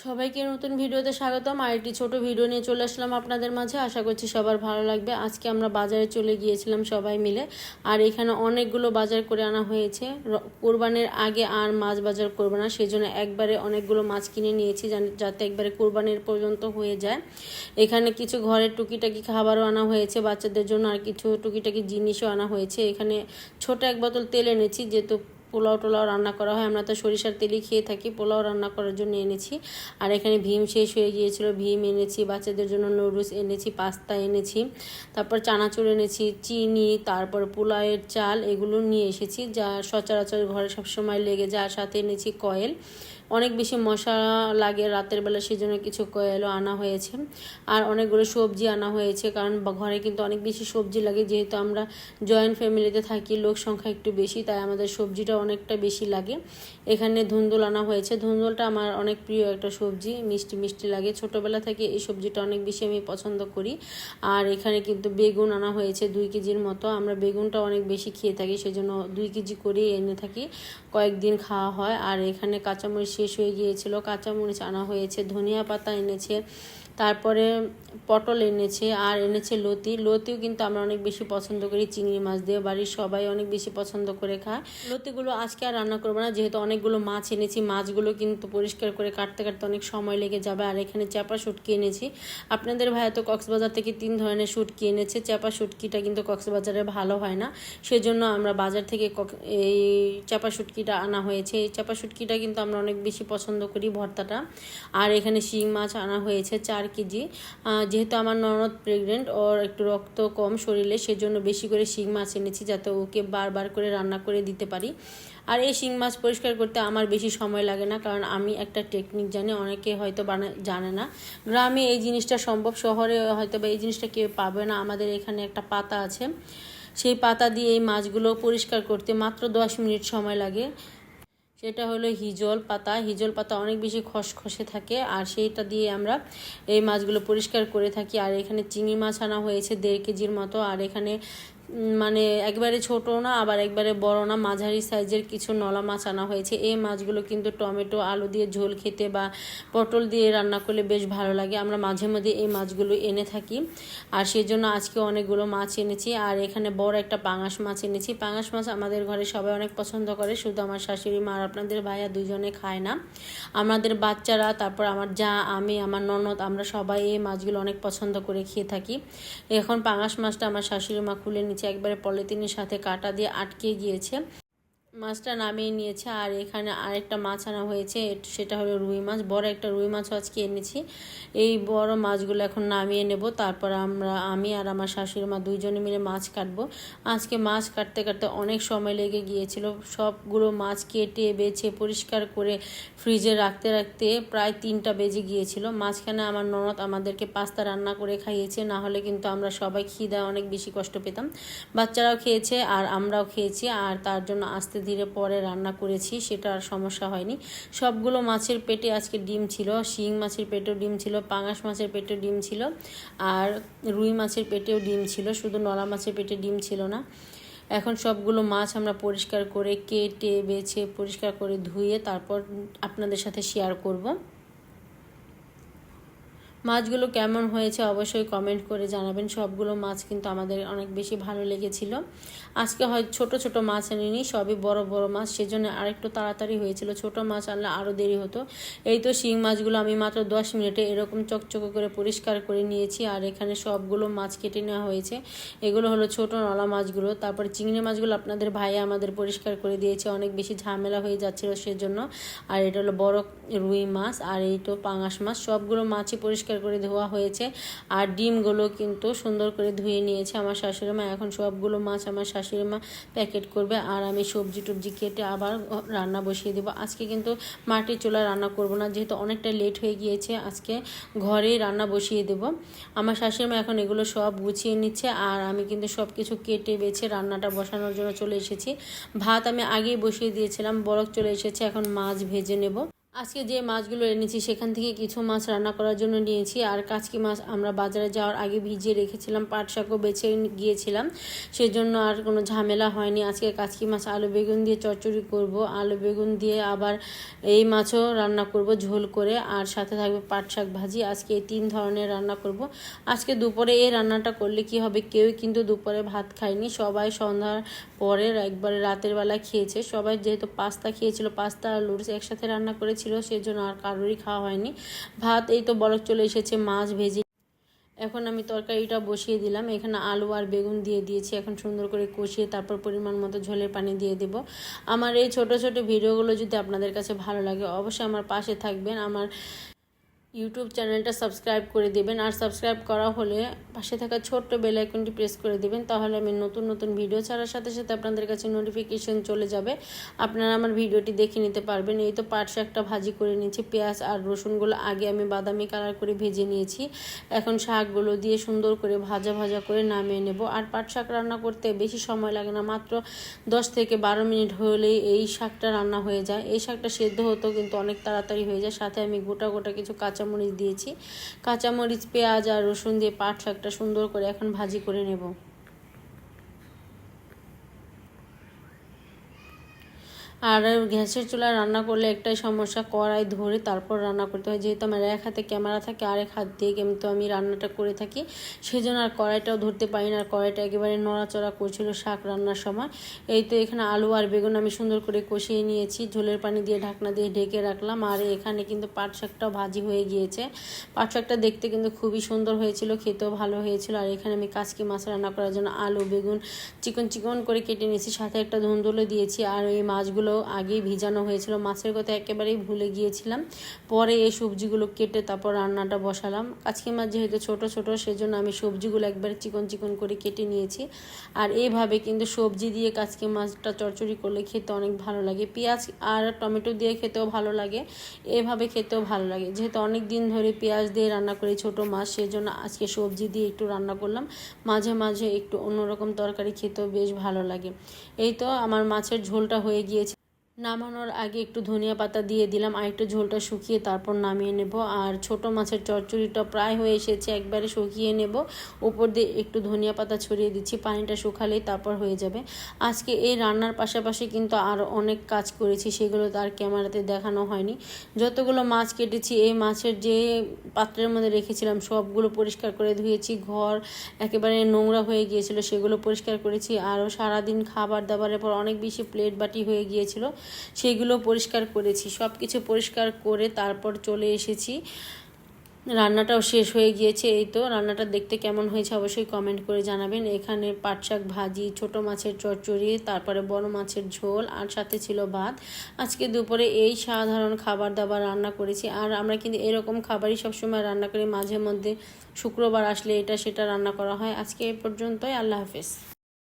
সবাইকে নতুন ভিডিওতে স্বাগতম। আরেকটি ছোট ভিডিও নিয়ে চলে আসলাম আপনাদের মাঝে। আশা করছি সবার ভালো লাগবে। আজকে আমরা বাজারে চলে গিয়েছিলাম সবাই মিলে, আর এখানে অনেকগুলো বাজার করে আনা হয়েছে। কোরবানির আগে আর মাছ বাজার করবো না, সেই জন্য একবারে অনেকগুলো মাছ কিনে নিয়েছি যাতে একবারে কোরবানির পর্যন্ত হয়ে যায়। এখানে কিছু ঘরের টুকিটাকি খাবারও আনা হয়েছে বাচ্চাদের জন্য, আর কিছু টুকিটাকি জিনিসও আনা হয়েছে। এখানে ছোট এক বোতল তেল এনেছি, যেহেতু পোলাও টোলাও রান্না করা হয়, আমরা তো সরিষার তেলই খেয়ে থাকি। পোলাও রান্না করার জন্য এনেছি। আর এখানে ভীম শেষ হয়ে গিয়েছিল, ভীম এনেছি। বাচ্চাদের জন্য নুডলস এনেছি, পাস্তা এনেছি, তারপর চানাচুর এনেছি, চিনি, তারপর পোলাওয়ের চাল, এগুলো নিয়ে এসেছি যা সচরাচর ঘরে সবসময় লেগে যায়। আর সাথে এনেছি কয়েল। অনেক বেশি মশলা লাগে রাতের বেলা, সেজন্য কিছু কয়েলও আনা হয়েছে। আর অনেকগুলো সবজি আনা হয়েছে, কারণ ঘরে কিন্তু অনেক বেশি সবজি লাগে। যেহেতু আমরা জয়েন্ট ফ্যামিলিতে থাকি, লোক সংখ্যা একটু বেশি, তাই আমাদের সবজিটা অনেকটা বেশি লাগে। এখানে ধুন্দুল আনা হয়েছে। ধুন্দুলটা আমার অনেক প্রিয় একটা সবজি, মিষ্টি মিষ্টি লাগে। ছোটোবেলা থেকে এই সবজিটা অনেক বেশি আমি পছন্দ করি। আর এখানে কিন্তু বেগুন আনা হয়েছে 2 কেজির মতো। আমরা বেগুনটা অনেক বেশি খেয়ে থাকি, সেজন্য 2 কেজি করে এনে থাকি, কয়েকদিন খাওয়া হয়। আর এখানে কাঁচামরিচ শেষ হয়ে গিয়েছিল, কাঁচামরিচ আনা হয়েছে। ধনিয়া পাতা এনেছে, তারপরে পটল এনেছে, আর এনেছে লতি। লতিও কিন্তু আমরা অনেক বেশি পছন্দ করি, চিংড়ি মাছ দিয়ে। বাড়ির সবাই অনেক বেশি পছন্দ করে খায়। লতিগুলো আজকে আর রান্না করবো না, যেহেতু অনেকগুলো মাছ এনেছি। মাছগুলো কিন্তু পরিষ্কার করে কাটতে কাটতে অনেক সময় লেগে যাবে। আর এখানে চাপা শুটকি এনেছি। আপনাদের ভাইয়া তো কক্সবাজার থেকে 3 ধরনের শুটকি এনেছে। চাপা শুটকিটা কিন্তু কক্সবাজারে ভালো হয় না, সেজন্য আমরা বাজার থেকে এই চাপা শুটকিটা আনা হয়েছে। এই চাপা শুটকিটা কিন্তু আমরা অনেক বেশি পছন্দ করি, ভর্তাটা। আর এখানে শিং মাছ আনা হয়েছে 4 কেজি। যেহেতু আমার ননদ প্রেগনেন্ট, ওর একটু রক্ত কম শরীরে, সেজন্য বেশি করে শিং মাছ এনেছি, যাতে ওকে বারবার করে রান্না করে দিতে পারি। আর এই শিং মাছ পরিষ্কার করতে আমার বেশি সময় লাগে না, কারণ আমি একটা টেকনিক জানি, অনেকে হয়তো জানে না। গ্রামে এই জিনিসটা সম্ভব, শহরে হয়তো বা এই জিনিসটা কেউ পাবে না। আমাদের এখানে একটা পাতা আছে, সেই পাতা দিয়ে এই মাছগুলো পরিষ্কার করতে মাত্র 10 মিনিট সময় লাগে। সেটা হলো হিজল পাতা। হিজল পাতা অনেক বেশি খসখসে থাকে, আর সেইটা দিয়ে আমরা এই মাছগুলো পরিষ্কার করে থাকি। আর এখানে চিংড়ি মাছ আনা হয়েছে 1.5 কেজির মতো। আর এখানে মানে একবারে ছোট না, আবার একবারে বড় না, মাঝারি সাইজের কিছু নলা মাছ আনা হয়েছে। এই মাছগুলো কিন্তু টমেটো আলু দিয়ে ঝোল খেতে বা পটল দিয়ে রান্না করলে বেশ ভালো লাগে। আমরা মাঝে মধ্যে এই মাছগুলো এনে থাকি, আর সেই জন্য আজকে অনেকগুলো মাছ এনেছি। আর এখানে বড় একটা পাঙাশ মাছ এনেছি। পাঙাশ মাছ আমাদের ঘরে সবাই অনেক পছন্দ করে, শুধু আমার শাশুড়ি মা আর আপনাদের ভাইয়া 2জনে খায় না। আমাদের বাচ্চারা, তারপর আমার যা, আমি, আমার ননদ, আমরা সবাই এই মাছগুলো অনেক পছন্দ করে খেয়ে থাকি। এখন পাঙাশ মাছটা আমার শাশুড়ি মা খুলে নিচে একবারে পলিথিনের সাথে কাঁটা দিয়ে আটকে গিয়েছে। মাছটা নামিয়ে নিয়েছে। আর এখানে আরেকটা মাছ আনা হয়েছে, সেটা হলো রুই মাছ। বড় একটা রুই মাছ আজকে এনেছি। এই বড় মাছগুলো এখন নামিয়ে নেব, তারপর আমি আর আমার শাশুড়ি মা 2জনে মিলে মাছ কাটবো। আজকে মাছ কাটতে কাটতে অনেক সময় লেগে গিয়েছিল। সবগুলো মাছ কেটে বেছে পরিষ্কার করে ফ্রিজে রাখতে রাখতে প্রায় 3টা বেজে গিয়েছিল। মাঝখানে আমার ননদ আমাদেরকে পাস্তা রান্না করে খাইয়েছে, না হলে কিন্তু আমরা সবাই খিদায় অনেক বেশি কষ্ট পেতাম। বাচ্চারাও খেয়েছে আর আমরাও খেয়েছি, আর তার জন্য আস্তে ধীরে পরে রান্না করেছি, সেটা আর সমস্যা হয়নি। সবগুলো মাছের পেটে আজকে ডিম ছিল। শিং মাছের পেটেও ডিম ছিল, পাঙাশ মাছের পেটেও ডিম ছিল, আর রুই মাছের পেটেও ডিম ছিল। শুধু নলা মাছের পেটে ডিম ছিল না। এখন সবগুলো মাছ আমরা পরিষ্কার করে কেটে বেছে পরিষ্কার করে ধুয়ে তারপর আপনাদের সাথে শেয়ার করব। মাছগুলো কেমন হয়েছে অবশ্যই কমেন্ট করে জানাবেন। সবগুলো মাছ কিন্তু আমাদের অনেক বেশি ভালো লেগেছিল। আজকে হয় ছোট ছোট মাছ আনিনি, সবই বড় বড় মাছ, সেজন্য আরেকটু তাড়াতাড়ি হয়েছিল। ছোট মাছ আনলে আরও দেরি হতো। এই তো শিং মাছগুলো আমি মাত্র 10 মিনিটে এরকম চকচকে করে পরিষ্কার করে নিয়েছি। আর এখানে সবগুলো মাছ কেটে নেওয়া হয়েছে। এগুলো হলো ছোট নলা মাছগুলো। তারপরে চিংড়ি মাছগুলো আপনাদের ভাইয়া আমাদের পরিষ্কার করে দিয়েছে, অনেক বেশি ঝামেলা হয়ে যাচ্ছিল সেজন্য। আর এটা হলো বড় রুই মাছ, আর এই তো পাঙাশ মাছ। সবগুলো মাছই পরিষ্কার করে ধোয়া হয়েছে। আর ডিমগুলো কিন্তু সুন্দর করে ধুয়ে নিয়েছে আমার শাশুড়ি মা। এখন সবগুলো মাছ আমার শাশুড়ি মা প্যাকেট করবে, আর আমি সবজি টবজি কেটে আবার রান্না বসিয়ে দেবো। আজকে কিন্তু মাটির চুলায় রান্না করব না, যেহেতু অনেকটা লেট হয়ে গিয়েছে। আজকে ঘরেই রান্না বসিয়ে দেব। আমার শাশুড়ি মা এখন এগুলো সব গুছিয়ে নিচ্ছে, আর আমি কিন্তু সব কিছু কেটে বেছে রান্নাটা বসানোর জন্য চলে এসেছি। ভাত আমি আগেই বসিয়ে দিয়েছিলাম, বরফ চলে এসেছে। এখন মাছ ভেজে নেব। আজকে যে মাছগুলো এনেছি সেখান থেকে কিছু মাছ রান্না করার জন্য নিয়েছি। আর কাচকি মাছ আমরা বাজারে যাওয়ার আগে ভিজিয়ে রেখেছিলাম, পাট শাকও বেছে গিয়েছিলাম, সেজন্য আর কোনো ঝামেলা হয়নি। আজকে কাচকি মাছ আলু বেগুন দিয়ে চচ্চড়ি করব, আলু বেগুন দিয়ে আবার এই মাছও রান্না করব ঝোল করে, আর সাথে থাকবে পাট শাক ভাজি। আজকে এই 3 ধরনের রান্না করব। আজকে দুপুরে এই রান্নাটা করলে কি হবে, কেউই কিন্তু দুপুরে ভাত খায়নি, সবাই সন্ধ্যার পরে একবারে রাতের বেলা খেয়েছে। সবাই যেহেতু পাস্তা খেয়েছিল, পাস্তা আর লুডস একসাথে রান্না করেছিল, সেজন্য আর কারোরই খাওয়া হয়নি। ভাত এই তো বলক চলে এসেছে, মাছ ভেজে এখন আমি তরকারিটা বসিয়ে দিলাম। এখানে আলু আর বেগুন দিয়ে দিয়েছি, এখন সুন্দর করে কষিয়ে তারপর পরিমাণ মতো ঝোলের পানি দিয়ে দেব। আমার এই ছোট ছোট ভিডিওগুলো যদি আপনাদের কাছে ভালো লাগে অবশ্যই আমার পাশে থাকবেন, আমার ইউটিউব চ্যানেলটা সাবস্ক্রাইব করে দেবেন। আর সাবস্ক্রাইব করা হলে পাশে থাকা ছোট্ট বেল আইকনটি প্রেস করে দেবেন, তাহলে আমি নতুন নতুন ভিডিও ছাড়ার সাথে সাথে আপনাদের কাছে নোটিফিকেশন চলে যাবে, আপনারা আমার ভিডিওটি দেখে নিতে পারবেন। এই তো পাট শাকটা ভাজি করে নিয়েছি, পেঁয়াজ আর রসুনগুলো আগে আমি বাদামি কালার করে ভেজে নিয়েছি। এখন শাকগুলো দিয়ে সুন্দর করে ভাজা ভাজা করে নামিয়ে নেব। আর পাট শাক রান্না করতে বেশি সময় লাগে না, মাত্র 10 থেকে 12 মিনিট হলেই এই শাকটা রান্না হয়ে যায়। এই শাকটা সেদ্ধ হতো কিন্তু অনেক তাড়াতাড়ি হয়ে যায়। সাথে আমি গোটা গোটা কিছু কাঁচামরিচ দিয়েছি, কাঁচামরিচ পেঁয়াজ আর রসুন দিয়ে পাট শাকটা সুন্দর করে এখন ভাজি করে নেব। আর গ্যাসের চুলায় রান্না করলে একটাই সমস্যা, কড়াই ধরে তারপর রান্না করতে হয়। যেহেতু আমার এক হাতে ক্যামেরা থাকে, আরেক হাত দিয়ে কিন্তু আমি রান্নাটা করে থাকি, সেজন্য আর কড়াইটাও ধরতে পারি না। আর কড়াইটা একেবারে নড়াচড়া করছিল শাক রান্নার সময়। এই তো এখানে আলু আর বেগুন আমি সুন্দর করে কষিয়ে নিয়েছি, ঝোলের পানি দিয়ে ঢাকনা দিয়ে ঢেকে রাখলাম। আর এখানে কিন্তু পাট শাকটাও ভাজি হয়ে গিয়েছে। পাট শাকটা দেখতে কিন্তু খুবই সুন্দর হয়েছিল, খেতেও ভালো হয়েছিল। আর এখানে আমি কাচকি মাছ রান্না করার জন্য আলু বেগুন চিকন চিকন করে কেটে নিয়েছি, সাথে একটা ধুন্দুলো দিয়েছি। আর এই মাছগুলো আগেই ভিজানো হয়েছিল, মাছের কথা একেবারেই ভুলে গিয়েছিলাম। পরে এই সবজিগুলো কেটে তারপর রান্নাটা বসালাম। কাচকি মাছ যেহেতু ছোট ছোট, সেজন্য আমি সবজিগুলো একবারে চিকন চিকন করে কেটে নিয়েছি। আর এইভাবে কিন্তু সবজি দিয়ে কাচকি মাছটা চচ্চড়ি করলে খেতে অনেক ভালো লাগে, পেঁয়াজ আর টমেটো দিয়ে খেতেও ভালো লাগে, এভাবে খেতেও ভালো লাগে। যেহেতু অনেক দিন ধরে পেঁয়াজ দিয়ে রান্না করি ছোট মাছ, সেজন্য আজকে সবজি দিয়ে একটু রান্না করলাম। মাঝে মাঝে একটু অন্যরকম তরকারি খেতেও বেশ ভালো লাগে। এই তো আমার মাছের ঝোলটা হয়ে গিয়েছে, নামানোর আগে একটু ধনিয়া পাতা দিয়ে দিলাম, আর একটু ঝোলটা শুকিয়ে তারপর নামিয়ে নেব। আর ছোট মাছের চচ্চড়িটা প্রায় হয়ে এসেছে, একবারে শুকিয়ে নেব। উপর দিয়ে একটু ধনিয়া পাতা ছড়িয়ে দিচ্ছি, পানিটা শুকালেই তারপর হয়ে যাবে। আজকে এই রান্নার পাশাপাশি কিন্তু আরও অনেক কাজ করেছি, সেগুলো তো আর ক্যামেরাতে দেখানো হয়নি। যতগুলো মাছ কেটেছি, এই মাছের যে পাত্রের মধ্যে রেখেছিলাম সবগুলো পরিষ্কার করে ধুয়েছি। ঘর একেবারে নোংরা হয়ে গিয়েছিল, সেগুলো পরিষ্কার করেছি। আরও সারাদিন খাবার দাবারের পর অনেক বেশি প্লেট বাটি হয়ে গিয়েছিল, সেগুলো পরিষ্কার করেছি। সব কিছু পরিষ্কার করে তারপর চলে এসেছি, রান্নাটাও শেষ হয়ে গিয়েছে। এই তো রান্নাটা দেখতে কেমন হয়েছে অবশ্যই কমেন্ট করে জানাবেন। এখানে পাট শাক ভাজি, ছোট মাছের চচ্চড়ি, তারপরে বড় মাছের ঝোল, আর সাথে ছিল ভাত। আজকে দুপুরে এই সাধারণ খাবার দাবার রান্না করেছি। আর আমরা কিন্তু এরকম খাবারই সবসময় রান্না করি, মাঝে মধ্যে শুক্রবার আসলে এটা সেটা রান্না করা হয়। আজকে এ পর্যন্তই, আল্লাহ হাফেজ।